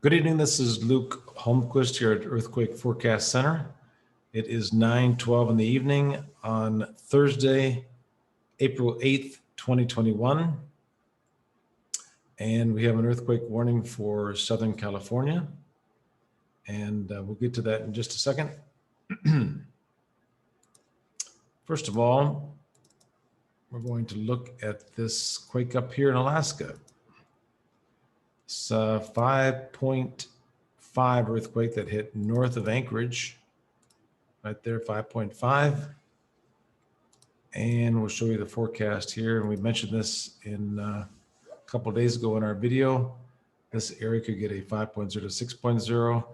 Good evening. This is Luke Holmquist here at Earthquake Forecast Center. It is 9:12 in the evening on Thursday, April 8th, 2021. And we have an earthquake warning for Southern California. And we'll get to that in just a second. First of all, we're going to look at this quake up here in Alaska. It's a 5.5 earthquake that hit north of Anchorage, right there, 5.5. And we'll show you the forecast here. And we mentioned this in a couple of days ago in our video. This area could get a 5.0 to 6.0.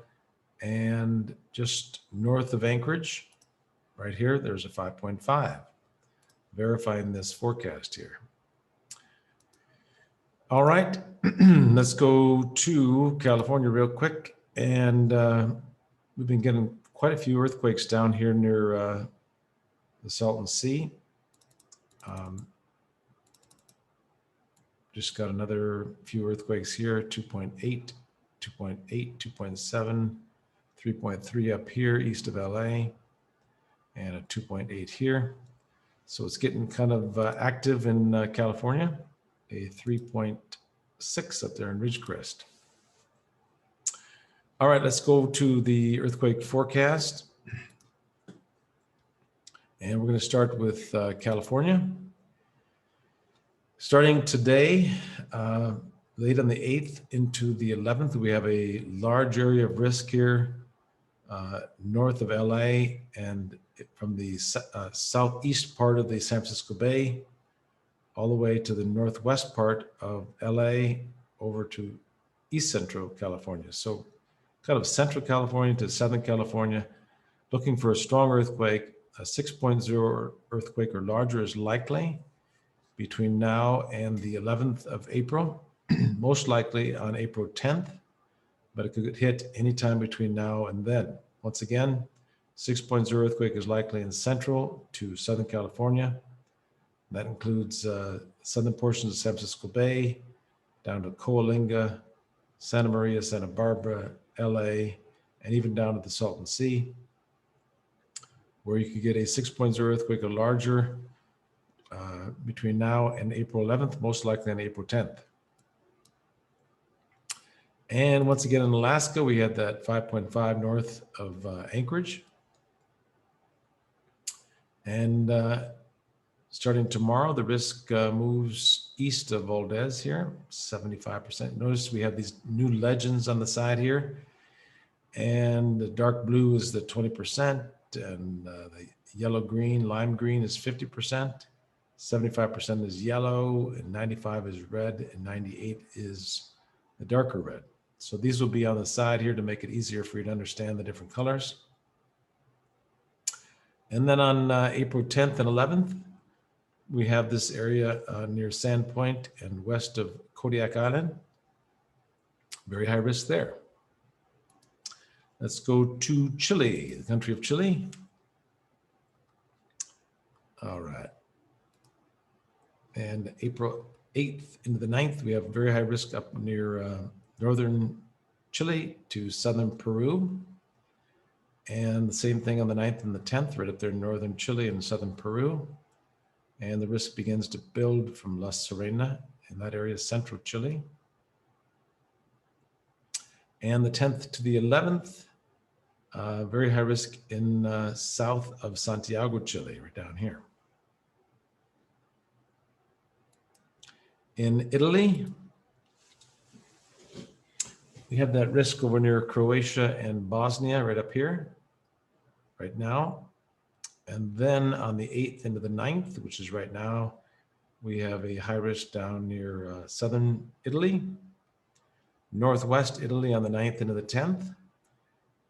And just north of Anchorage, right here, there's a 5.5, verifying this forecast here. All right, let's go to California real quick. And we've been getting quite a few earthquakes down here near the Salton Sea. Just got another few earthquakes here, 2.8, 2.8, 2.7, 3.3 up here east of LA, and a 2.8 here. So it's getting kind of active in California. A 3.6 up there in Ridgecrest. All right, let's go to the earthquake forecast. And we're going to start with California. Starting today, late on the 8th into the 11th, we have a large area of risk here north of LA and from the southeast part of the San Francisco Bay all the way to the northwest part of LA over to East Central California. So kind of Central California to Southern California, looking for a strong earthquake. A 6.0 earthquake or larger is likely between now and the 11th of April, most likely on April 10th, but it could hit anytime between now and then. Once again, 6.0 earthquake is likely in Central to Southern California. That includes southern portions of San Francisco Bay, down to Coalinga, Santa Maria, Santa Barbara, LA, and even down to the Salton Sea, where you could get a 6.0 earthquake or larger between now and April 11th, most likely on April 10th. And once again in Alaska, we had that 5.5 north of Anchorage. And starting tomorrow, the risk moves east of Valdez here, 75%. Notice we have these new legends on the side here. And the dark blue is the 20%, and the yellow green, lime green is 50%. 75% is yellow, and 95 is red, and 98 is the darker red. So these will be on the side here to make it easier for you to understand the different colors. And then on April 10th and 11th, we have this area near Sandpoint and west of Kodiak Island. Very high risk there. Let's go to Chile, the country of Chile. All right. And April 8th into the 9th, we have very high risk up near northern Chile to southern Peru. And the same thing on the 9th and the 10th, right up there in northern Chile and southern Peru. And the risk begins to build from La Serena in that area, central Chile. And the 10th to the 11th, very high risk in south of Santiago, Chile, right down here. In Italy, we have that risk over near Croatia and Bosnia right up here, right now. And then on the 8th into the 9th, which is right now, we have a high risk down near southern Italy, northwest Italy on the 9th into the 10th.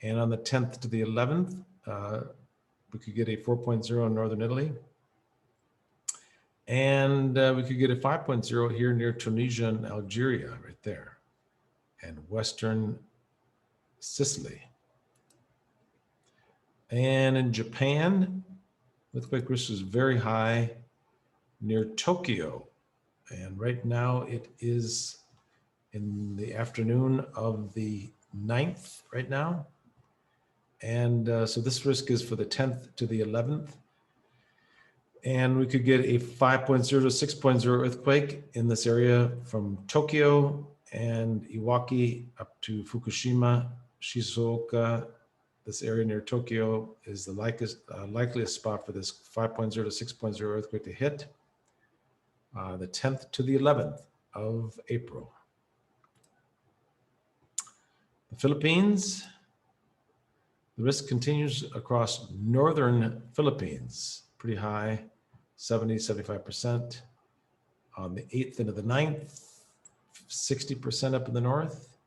And on the 10th to the 11th, we could get a 4.0 in northern Italy. And we could get a 5.0 here near Tunisia and Algeria right there, and western Sicily. And in Japan, earthquake risk is very high near Tokyo. And right now it is in the afternoon of the 9th right now. And so this risk is for the 10th to the 11th. And we could get a 5.0 to 6.0 earthquake in this area from Tokyo and Iwaki up to Fukushima, Shizuoka. This area near Tokyo is the likeliest spot for this 5.0 to 6.0 earthquake to hit the 10th to the 11th of April. The Philippines, the risk continues across northern Philippines, pretty high, 70, 75%. On the 8th into the 9th, 60% up in the north.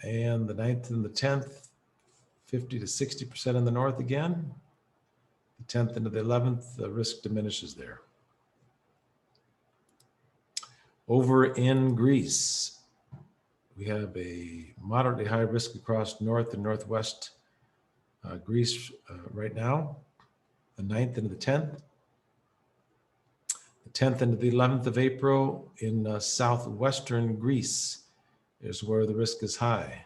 And the 9th and the 10th, 50 to 60% in the north again. The 10th into the 11th, the risk diminishes there. Over in Greece, we have a moderately high risk across north and northwest Greece right now, the 9th into the 10th. The 10th into the 11th of April in southwestern Greece is where the risk is high.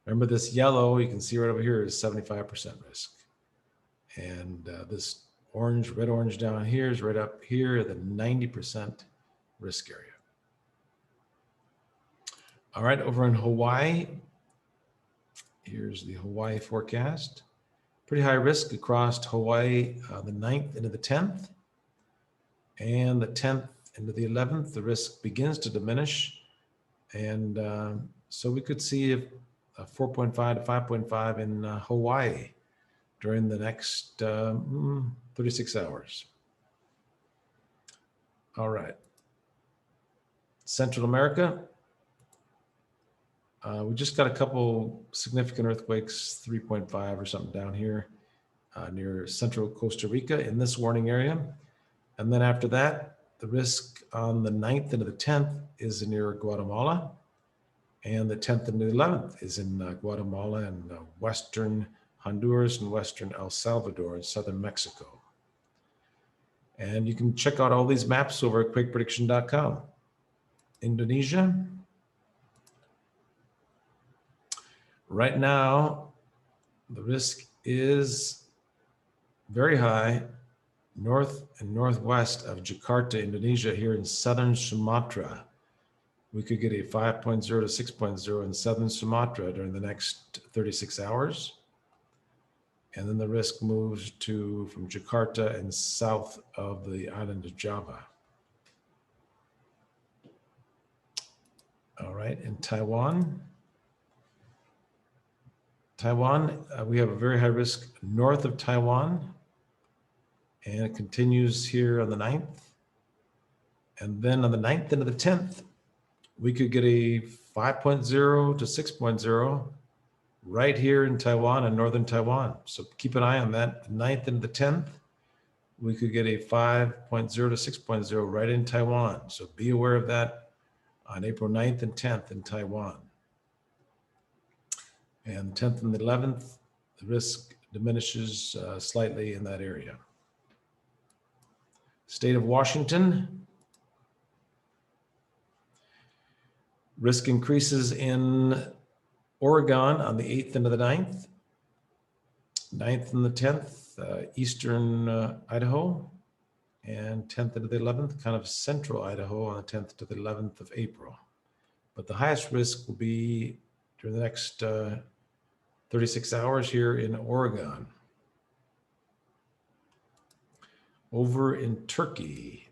Remember this yellow, you can see right over here is 75% risk. And this orange, red orange down here is right up here, the 90% risk area. All right, over in Hawaii, here's the Hawaii forecast. Pretty high risk across Hawaii, the 9th into the 10th. And the 10th into the 11th, the risk begins to diminish. And so we could see a 4.5 to 5.5 in Hawaii during the next 36 hours. All right. Central America. We just got a couple significant earthquakes, 3.5 or something down here near central Costa Rica in this warning area. And then after that, the risk on the 9th into the 10th is near Guatemala. And the 10th and the 11th is in Guatemala and western Honduras and western El Salvador and southern Mexico. And you can check out all these maps over at quakeprediction.com. Indonesia. Right now, the risk is very high north and northwest of Jakarta, Indonesia, here in southern Sumatra. We could get a 5.0 to 6.0 in southern Sumatra during the next 36 hours. And then the risk moves to from Jakarta and south of the island of Java. All right, in Taiwan. We have a very high risk north of Taiwan, and it continues here on the 9th. And then on the 9th into the 10th, we could get a 5.0 to 6.0 right here in Taiwan and northern Taiwan. So keep an eye on that. The 9th into the 10th, we could get a 5.0 to 6.0 right in Taiwan. So be aware of that on April 9th and 10th in Taiwan. And the 10th and the 11th, the risk diminishes slightly in that area. State of Washington. Risk increases in Oregon on the 8th into the 9th. 9th and the 10th, eastern Idaho. And 10th into the 11th, kind of central Idaho on the 10th to the 11th of April. But the highest risk will be during the next 36 hours here in Oregon. Over in Turkey.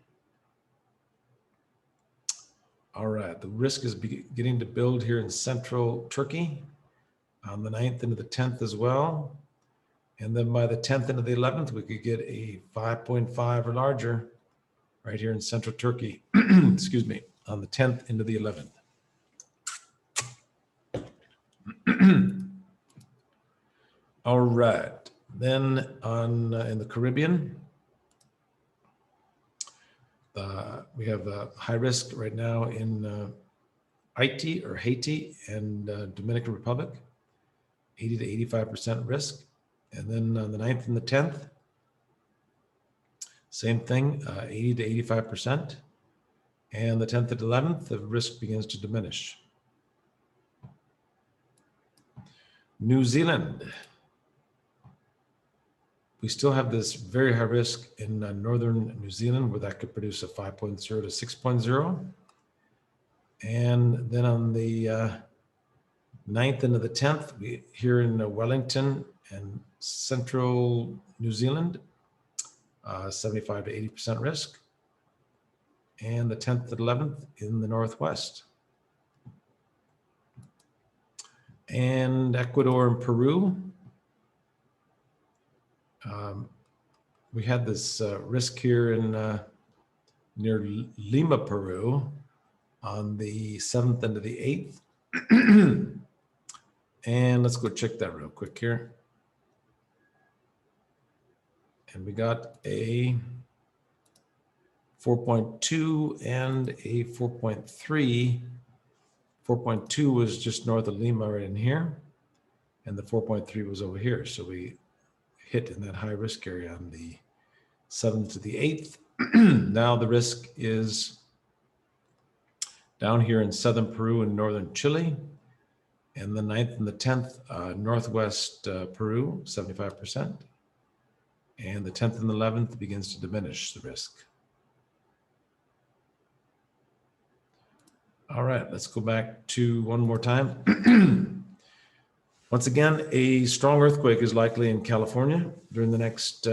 All right, the risk is beginning to build here in central Turkey on the 9th into the 10th as well. And then by the 10th into the 11th, we could get a 5.5 or larger right here in central Turkey, excuse me, on the 10th into the 11th. All right, then in the Caribbean, we have high risk right now in Haiti and Dominican Republic, 80 to 85% risk. And then on the 9th and the 10th, same thing, 80 to 85%. And the 10th and 11th, the risk begins to diminish. New Zealand. We still have this very high risk in northern New Zealand, where that could produce a 5.0 to 6.0. And then on the 9th into the 10th, here in Wellington and central New Zealand, 75 to 80% risk. And the 10th and 11th in the northwest. And Ecuador and Peru. We had this risk here in near Lima, Peru on the 7th into the 8th. And let's go check that real quick here. And we got a 4.2 and a 4.3. 4.2 was just north of Lima right in here. And the 4.3 was over here. So we hit in that high risk area on the 7th to the 8th. Now the risk is down here in southern Peru and northern Chile. And the 9th and the 10th, northwest Peru, 75%. And the 10th and the 11th begins to diminish the risk. All right, let's go back to one more time. Once again, a strong earthquake is likely in California during the next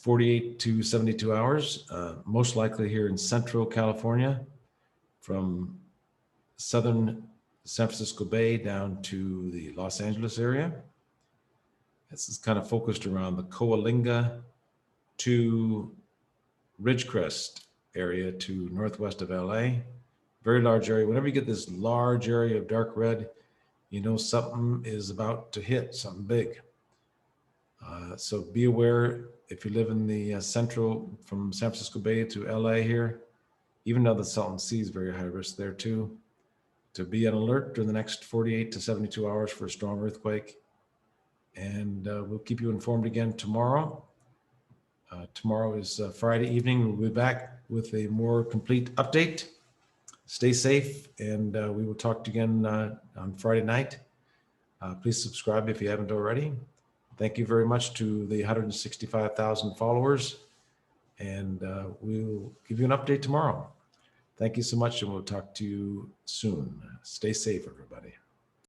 48 to 72 hours, most likely here in central California from southern San Francisco Bay down to the Los Angeles area. This is kind of focused around the Coalinga to Ridgecrest area to northwest of LA. Very large area. Whenever you get this large area of dark red, you know something is about to hit, something big. So be aware if you live in the central from San Francisco Bay to LA here, even though the Salton Sea is very high risk there too, to be on alert during the next 48 to 72 hours for a strong earthquake. And we'll keep you informed again tomorrow. Tomorrow is Friday evening. We'll be back with a more complete update. Stay safe, and we will talk to you again on Friday night. Please subscribe if you haven't already. Thank you very much to the 165,000 followers, and we'll give you an update tomorrow. Thank you so much, and we'll talk to you soon. Stay safe, everybody.